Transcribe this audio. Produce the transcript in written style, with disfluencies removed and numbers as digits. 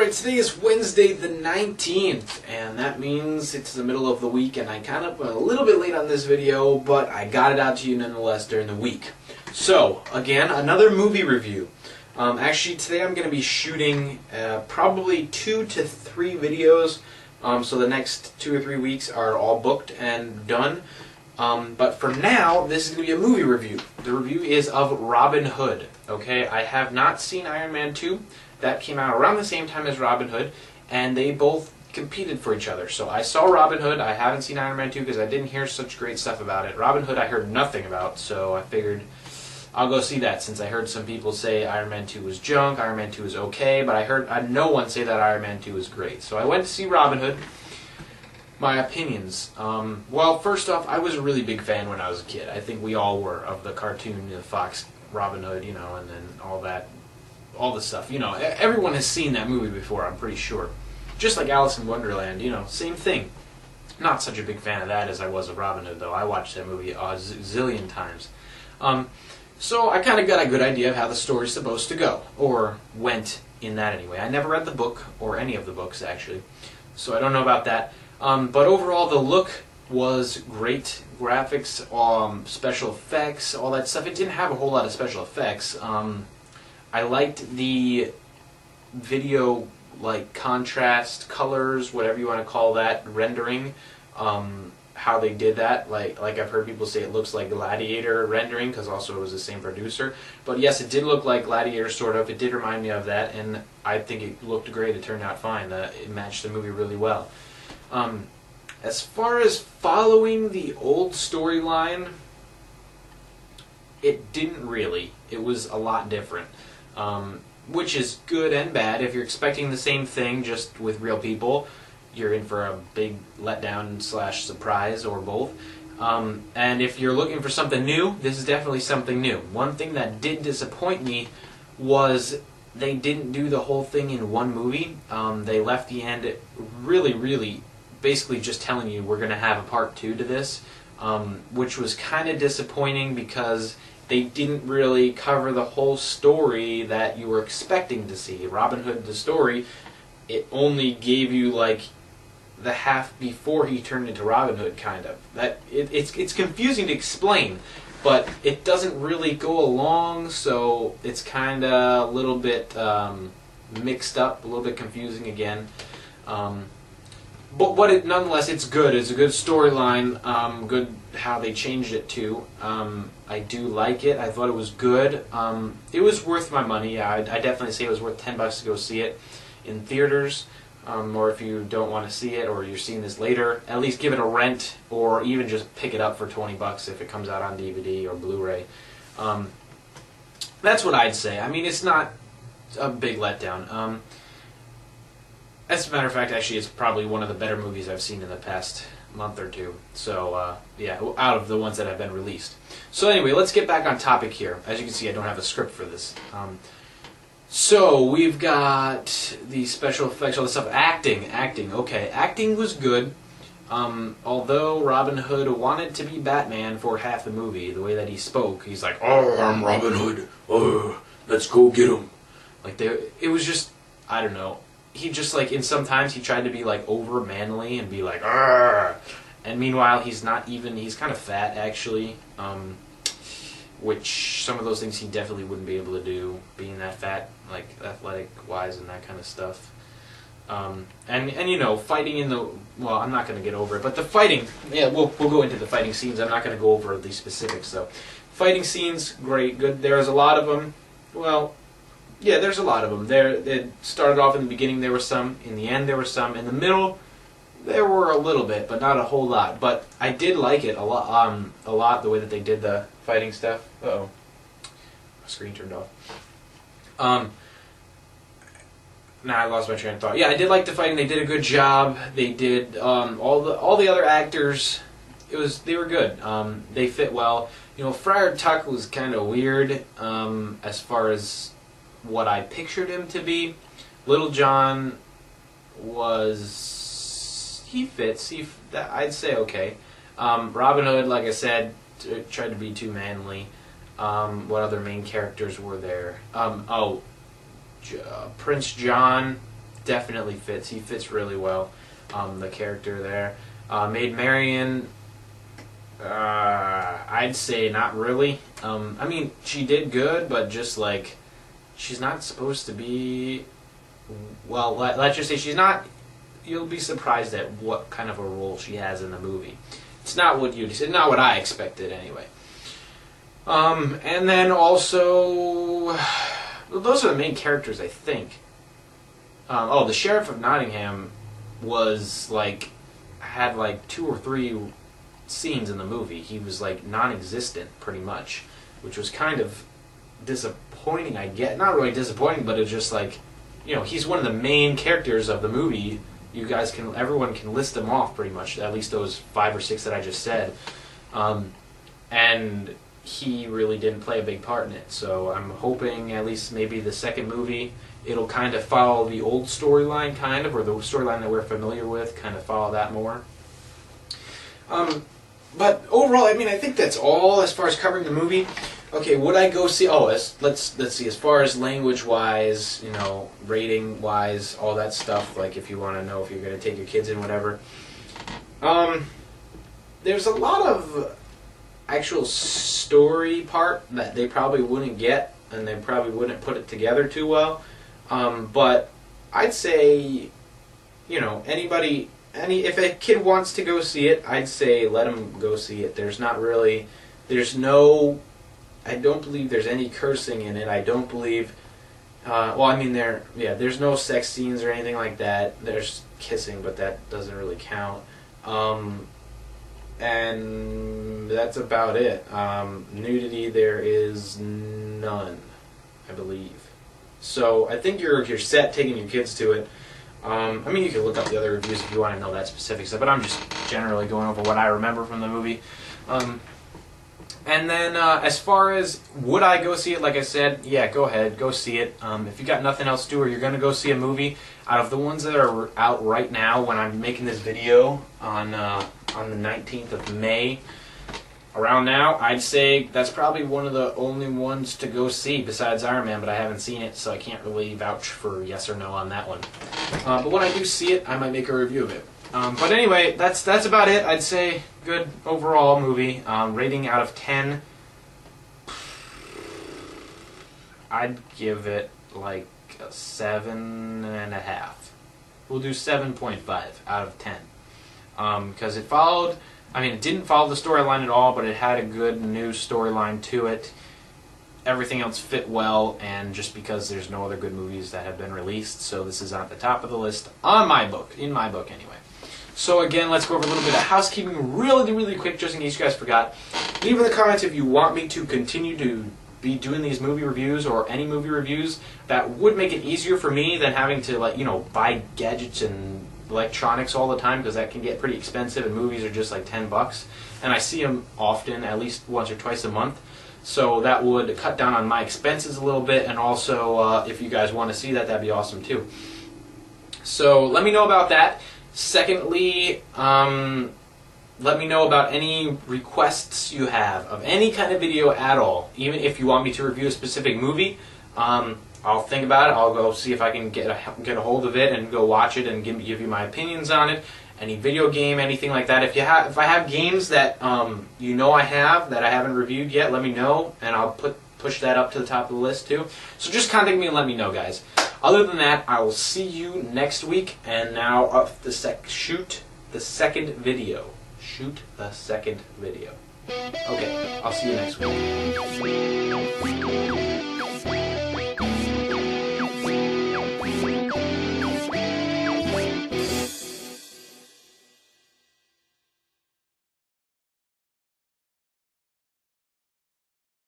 Alright, today is Wednesday the 19th, and that means it's the middle of the week, and I kind of went a little bit late on this video, but I got it out to you nonetheless during the week. So, again, another movie review. Actually, today I'm going to be shooting probably 2 to 3 videos, so the next 2 or 3 weeks are all booked and done. But for now, this is going to be a movie review. The review is of Robin Hood. Okay, I have not seen Iron Man 2. That came out around the same time as Robin Hood, and they both competed for each other. So I saw Robin Hood. I haven't seen Iron Man 2 because I didn't hear such great stuff about it. Robin Hood I heard nothing about, so I figured I'll go see that since I heard some people say Iron Man 2 was junk, Iron Man 2 was okay, but I heard no one say that Iron Man 2 was great. So I went to see Robin Hood. My opinions. Well, first off, I was a really big fan when I was a kid. I think we all were of the cartoon, the Fox Robin Hood, you know, and then all that. All the stuff, you know, everyone has seen that movie before, I'm pretty sure. Just like Alice in Wonderland, you know, same thing. Not such a big fan of that as I was of Robin Hood, though. I watched that movie a zillion times. So I kind of got a good idea of how the story's supposed to go, or went in that anyway. I never read the book, or any of the books, actually, so I don't know about that. But overall, the look was great. Graphics, special effects, all that stuff. It didn't have a whole lot of special effects. I liked the video, like, contrast, colors, whatever you want to call that, rendering, how they did that. Like I've heard people say it looks like Gladiator rendering, because also it was the same producer. But yes, it did look like Gladiator, sort of. It did remind me of that, and I think it looked great. It turned out fine. It matched the movie really well. As far as following the old storyline, it didn't really. It was a lot different. Which is good and bad. If you're expecting the same thing just with real people, you're in for a big letdown / surprise, or both. And if you're looking for something new, this is definitely something new. One thing that did disappoint me was they didn't do the whole thing in one movie. They left the end really basically just telling you we're going to have a part 2 to this, which was kind of disappointing because they didn't really cover the whole story that you were expecting to see. Robin Hood, the story, it only gave you like the half before he turned into Robin Hood, kind of. It's confusing to explain, but it doesn't really go along, so it's kind of a little bit mixed up, a little bit confusing again. But nonetheless, it's good. It's a good storyline. Good how they changed it to. I do like it. I thought it was good. It was worth my money. Yeah, I definitely say it was worth $10 to go see it in theaters. Or if you don't want to see it, or you're seeing this later, at least give it a rent, or even just pick it up for $20 if it comes out on DVD or Blu-ray. That's what I'd say. I mean, it's not a big letdown. As a matter of fact, actually, it's probably one of the better movies I've seen in the past month or two. So, yeah, out of the ones that have been released. So anyway, let's get back on topic here. As you can see, I don't have a script for this. So, we've got the special effects, all this stuff. Acting. Okay, acting was good. Although Robin Hood wanted to be Batman for half the movie, the way that he spoke, he's like, "Oh, I'm Robin Hood. Oh, let's go get him." Like, it was just, I don't know. He just, like, in sometimes he tried to be, like, over manly and be like, "Arr!" And meanwhile, he's not even, he's kind of fat, actually, which some of those things he definitely wouldn't be able to do, being that fat, like, athletic-wise and that kind of stuff. And you know, fighting in the, well, I'm not going to get over it, but the fighting, yeah, we'll go into the fighting scenes. I'm not going to go over the specifics, though. Fighting scenes, great, good. There's a lot of them. Well, yeah, there's a lot of them. It started off in the beginning, there were some. In the end, there were some. In the middle, there were a little bit, but not a whole lot. But I did like it a lot, the way that they did the fighting stuff. Uh-oh. My screen turned off. Nah, I lost my train of thought. Yeah, I did like the fighting. They did a good job. They did, all the other actors, they were good. They fit well. You know, Friar Tuck was kind of weird, as far as what I pictured him to be. Little John he fits. I'd say okay. Robin Hood, like I said, tried to be too manly. What other main characters were there? Prince John definitely fits. He fits really well, the character there. Maid Marian, I'd say not really. I mean, she did good, but just like, she's not supposed to be, well, let's just say she's not, you'll be surprised at what kind of a role she has in the movie. It's not what I expected anyway. And then also, well, those are the main characters, I think. Oh, the Sheriff of Nottingham was like, had like 2 or 3 scenes in the movie. He was like non-existent pretty much, which was kind of disappointing. I get, not really disappointing, but it's just like, you know, he's one of the main characters of the movie. You guys can, everyone can list them off pretty much, at least those 5 or 6 that I just said. And he really didn't play a big part in it. So I'm hoping at least maybe the second movie, it'll kind of follow the old storyline, kind of, or the storyline that we're familiar with, kind of follow that more. But overall, I mean, I think that's all as far as covering the movie. Okay, would I go see? Oh, let's see. As far as language-wise, you know, rating-wise, all that stuff. Like, if you want to know if you're going to take your kids in, whatever. There's a lot of actual story part that they probably wouldn't get, and they probably wouldn't put it together too well. But I'd say, you know, anybody. If a kid wants to go see it, I'd say let them go see it. There's not really, I don't believe there's any cursing in it. I don't believe, well, I mean, there's no sex scenes or anything like that. There's kissing, but that doesn't really count. And that's about it. Nudity, there is none, I believe. So I think you're set taking your kids to it. I mean, you can look up the other reviews if you want to know that specific stuff, but I'm just generally going over what I remember from the movie. And then, as far as would I go see it, like I said, yeah, go ahead, go see it. If you got nothing else to do or you're going to go see a movie, out of the ones that are out right now when I'm making this video on the 19th of May, around now, I'd say that's probably one of the only ones to go see besides Iron Man, but I haven't seen it, so I can't really vouch for yes or no on that one. But when I do see it, I might make a review of it. But anyway, that's about it. I'd say good overall movie. Rating out of 10, I'd give it like a 7.5. We'll do 7.5 out of 10. Because it followed, I mean, it didn't follow the storyline at all, but it had a good new storyline to it. Everything else fit well, and just because there's no other good movies that have been released, so this is at the top of the list on my book, in my book anyway. So again, let's go over a little bit of housekeeping really, really quick, just in case you guys forgot. Leave in the comments if you want me to continue to be doing these movie reviews or any movie reviews that would make it easier for me than having to, like, you know, buy gadgets and electronics all the time, because that can get pretty expensive and movies are just like $10, and I see them often, at least once or twice a month, so that would cut down on my expenses a little bit, and also if you guys want to see that, that'd be awesome too. So let me know about that. Secondly, let me know about any requests you have of any kind of video at all, even if you want me to review a specific movie. I'll think about it. I'll go see if I can get a hold of it and go watch it and give you my opinions on it. Any video game, anything like that. If I have games that you know I have that I haven't reviewed yet, let me know, and I'll push that up to the top of the list too. So just contact me and let me know, guys. Other than that, I will see you next week. And now up shoot the second video. Shoot the second video. Okay, I'll see you next week.